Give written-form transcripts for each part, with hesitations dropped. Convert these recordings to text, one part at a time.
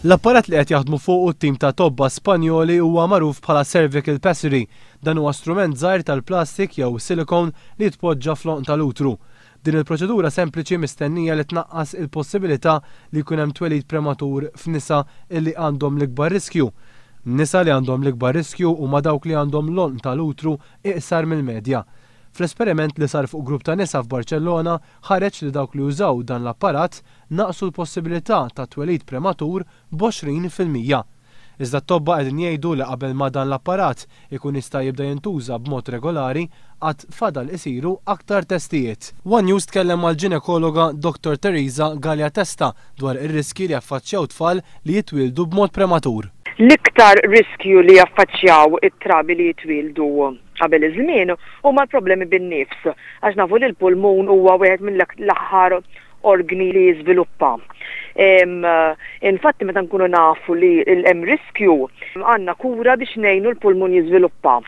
L-apparat li qed jaħdmu fuq it-tim ta' tobba Spanjoli huwa magħruf bħala cervical pessary. Dan huwa strument żgħir tal-plastik jew silikon li jitpoġġa fl-oqn tal-utru. Din il-proċedura sempliċi mistennija li tnaqqas il-possibilità li jkun hemm twelid prematur f'nisa li għandhom l-ikbar riskju. Nisa li għandhom l-ikbar riskju huma dawk li għandhom l-oqn tal-utru iqsar mill-medja. Fl-esperiment li sar fuq grupp ta' nisa f'Barcellona ħareġ li dawk li użaw dan l-apparat naqsu l-possibilità ta' twelid prematur b'20%. Iżda t-tobba qegħdin jgħidu li qabel ma dan l-apparat ikun jista' jibda jintuża b'mod regolari għad fadal isiru aktar testijiet. One News tkellem mal-ġinekologa Dr. Teresa Gallia Testa dwar ir-riski li affaċċjaw tfal li jitwildu b'mod prematur. L-iktar riskju li jaffaċċjaw it-trabi li jitwildu qabel iż-żmien huma l-problemi bin-nifs, għax nafu li l-pulmun huwa wieħed mill-aħħar organi li jiżviluppa. Infatti meta nkunu nafu li hemm riskju għandna kura biex ngħinu l-pulmun jiżviluppa.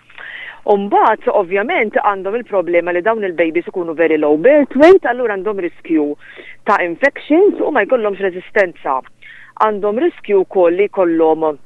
Mbagħad ovvjament għandhom il-problema li dawn il-babies ikunu very low birth weight, allura għandhom riskju ta' infections u ma jkollhomx reżistenza. Għandhom riskju wkoll li jkollhom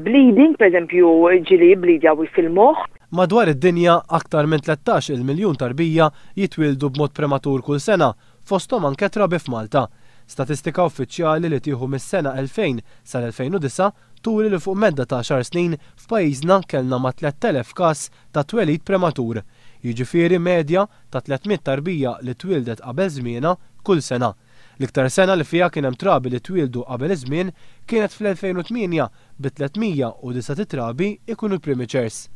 bleeding, pereżempju ġili jibblidjaw fil-moħħ. Madwar id-dinja aktar minn 13 miljun tarbija jitwildu b'mod prematur kull sena, fosthom anke trabi f'Malta. Statistika uffiċjali li tieħu mis-sena 2000 sal-2009 turi li fuq medda ta' 10 snin f'pajjiżna kellna ma' 3000 każ ta' twelid prematur. Jiġifieri medja ta' 300 tarbija li twildet qabel żmienha kull sena. L-iktar sena li fiha kien hemm trabi li twildu qabel iż-żmien kienet fl-2008 bi 309 trabi ikunu prematures.